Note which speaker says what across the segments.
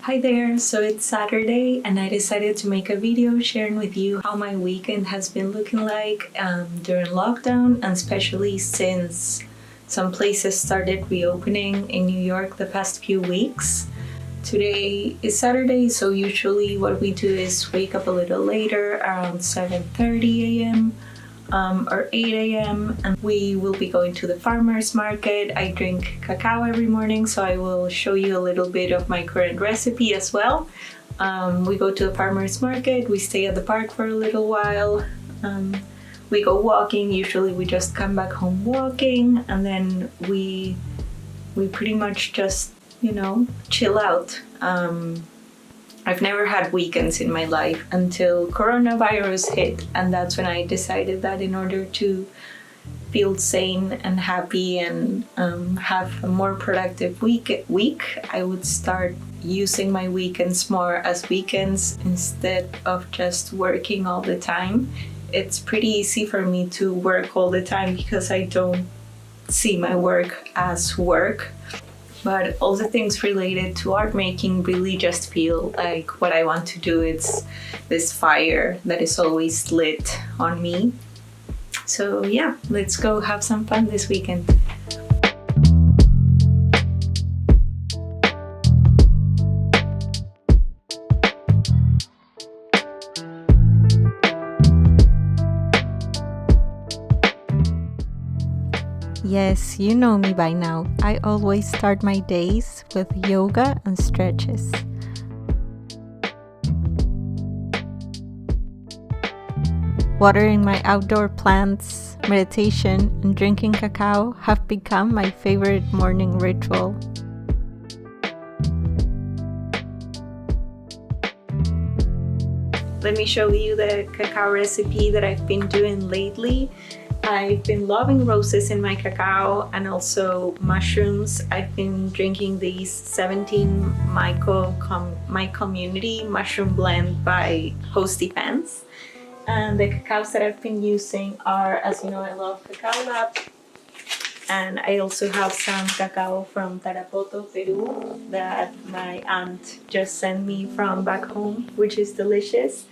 Speaker 1: Hi there, so it's Saturday and I decided to make a video sharing with you how my weekend has been looking like during lockdown, and especially since some places started reopening in New York the past few weeks. Today is Saturday, so usually what we do is wake up a little later, around 7:30 a.m. Or 8 a.m. and we will be going to the farmer's market. I drink cacao every morning, so I will show you a little bit of my current recipe as well. We go to the farmer's market, we stay at the park for a little while, we go walking. Usually we just come back home walking, and then we pretty much just, chill out. I've never had weekends in my life until coronavirus hit, and that's when I decided that in order to feel sane and happy and have a more productive week, I would start using my weekends more as weekends instead of just working all the time. It's pretty easy for me to work all the time because I don't see my work as work. But all the things related to art making really just feel like what I want to do. It's this fire that is always lit on me. So yeah, let's go have some fun this weekend.
Speaker 2: Yes, you know me by now. I always start my days with yoga and stretches. Watering my outdoor plants, meditation, and drinking cacao have become my favorite morning ritual.
Speaker 1: Let me show you the cacao recipe that I've been doing lately. I've been loving roses in my cacao and also mushrooms. I've been drinking these 17 My Community mushroom blend by Hosty Pants. And the cacaos that I've been using are, as you know, I love Cacao Lab. And I also have some cacao from Tarapoto, Peru, that my aunt just sent me from back home, which is delicious.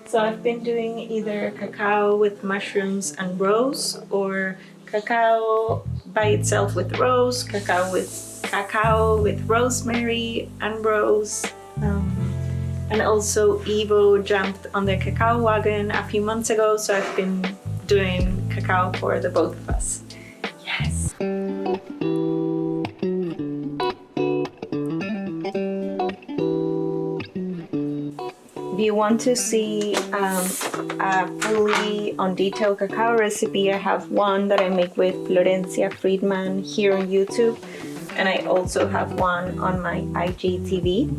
Speaker 1: So I've been doing either cacao with mushrooms and rose, or cacao by itself with rose, cacao with rosemary and rose. And also Evo jumped on the cacao wagon a few months ago, so I've been doing cacao for the both of us. Yes! If you want to see a fully on detail cacao recipe, I have one that I make with Florencia Friedman here on YouTube, and I also have one on my IGTV.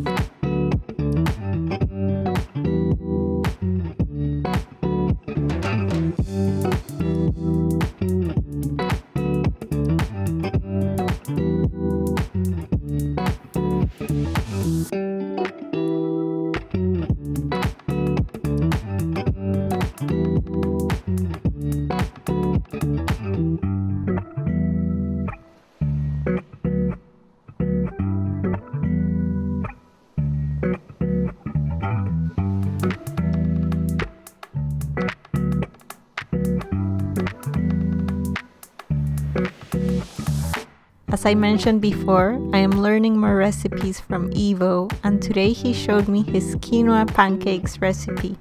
Speaker 2: As I mentioned before, I am learning more recipes from Evo, and today he showed me his quinoa pancakes recipe.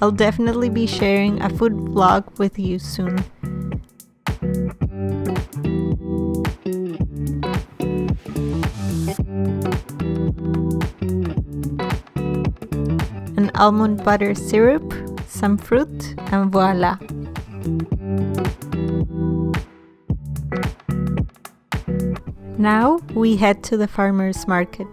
Speaker 2: I'll definitely be sharing a food vlog with you soon. An almond butter syrup, some fruit, and voila! Now we head to the farmer's market.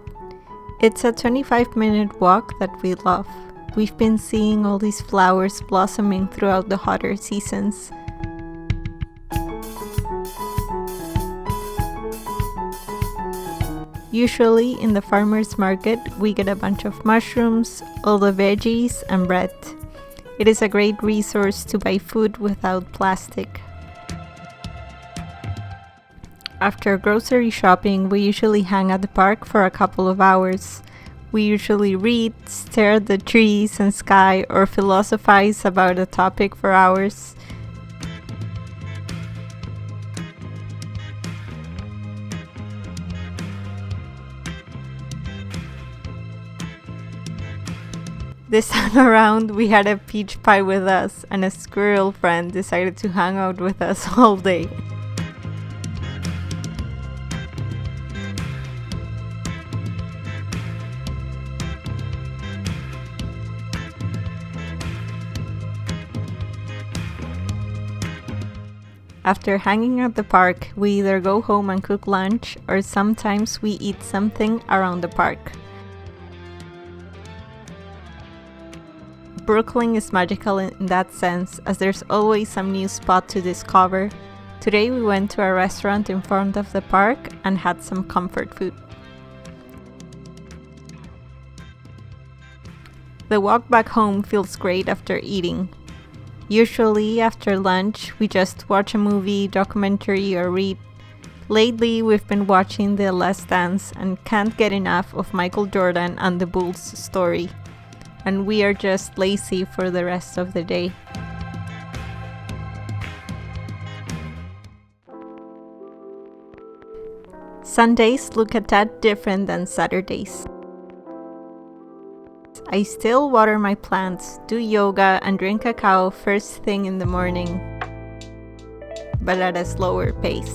Speaker 2: It's a 25-minute walk that we love. We've been seeing all these flowers blossoming throughout the hotter seasons. Usually in the farmer's market we get a bunch of mushrooms, all the veggies, and bread. It is a great resource to buy food without plastic. After grocery shopping, we usually hang at the park for a couple of hours. we usually read, stare at the trees and sky, or philosophize about a topic for hours. This time around, we had a peach pie with us, and a squirrel friend decided to hang out with us all day. After hanging at the park, we either go home and cook lunch, or sometimes we eat something around the park. Brookyln is magical in that sense, as there's always some new spot to discover. Today we went to a restaurant in front of the park and had some comfort food. The walk back home feels great after eating. Usually after lunch we just watch a movie, documentary, or read. Lately we've been watching The Last Dance and can't get enough of Michael Jordan and the Bulls story. And we are just lazy for the rest of the day. Sundays look a tad different than Saturdays. I still water my plants, do yoga, and drink cacao first thing in the morning, but at a slower pace.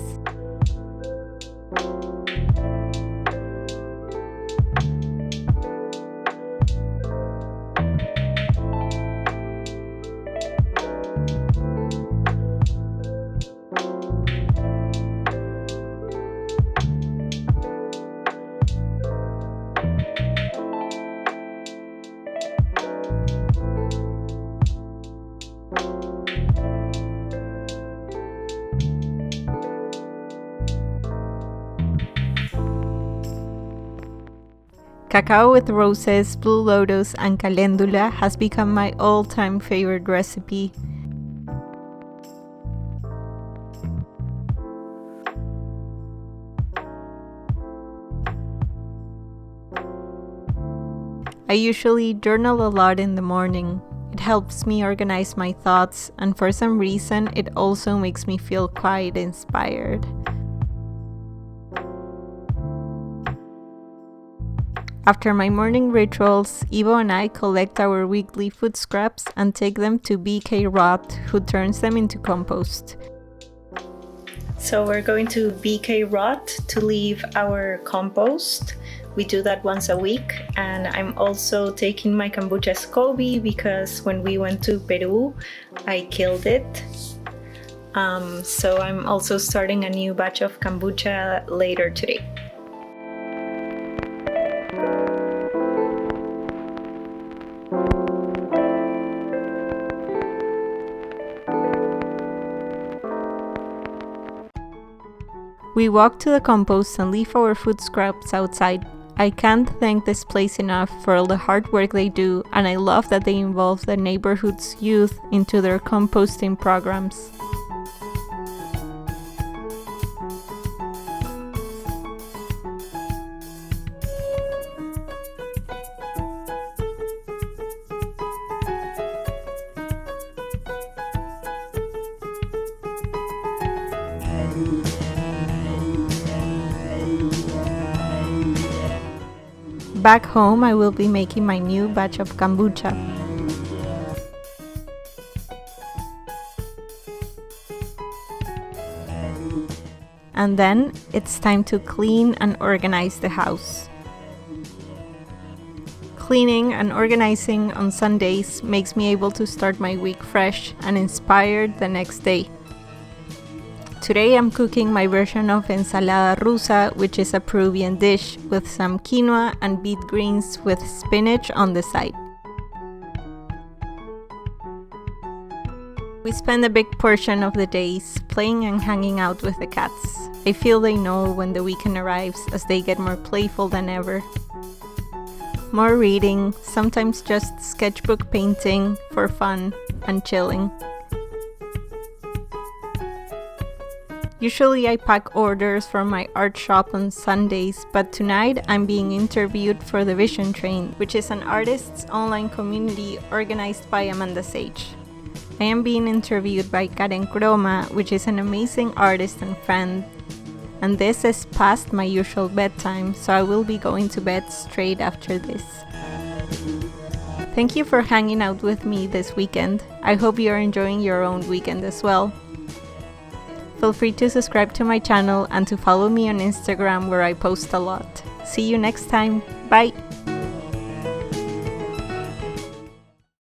Speaker 2: Cacao with roses, blue lotus, and calendula has become my all-time favorite recipe. I usually journal a lot in the morning. It helps me organize my thoughts, and for some reason it also makes me feel quite inspired. After my morning rituals, Ivo and I collect our weekly food scraps and take them to Garrod, who turns them into compost.
Speaker 1: So we're going to Garrod to leave our compost. We do that once a week, and I'm also taking my kombucha SCOBY because when we went to Peru, I killed it. So I'm also starting a new batch of kombucha later today.
Speaker 2: We walk to the compost and leave our food scraps outside. I can't thank this place enough for all the hard work they do, and I love that they involve the neighborhood's youth into their composting programs. Back home, I will be making my new batch of kombucha. And then it's time to clean and organize the house. Cleaning and organizing on Sundays makes me able to start my week fresh and inspired the next day. Today I'm cooking my version of ensalada rusa, which is a Peruvian dish with some quinoa and beet greens with spinach on the side. We spend a big portion of the days playing and hanging out with the cats. I feel they know when the weekend arrives as they get more playful than ever. More reading, sometimes just sketchbook painting for fun, and chilling. Usually I pack orders from my art shop on Sundays, but tonight I'm being interviewed for the Vision Train, which is an artists' online community organized by Amanda Sage. I am being interviewed by Caro, which is an amazing artist and friend. And this is past my usual bedtime, so I will be going to bed straight after this. Thank you for hanging out with me this weekend. I hope you are enjoying your own weekend as well. Feel free to subscribe to my channel and to follow me on Instagram where I post a lot. See you next time. Bye!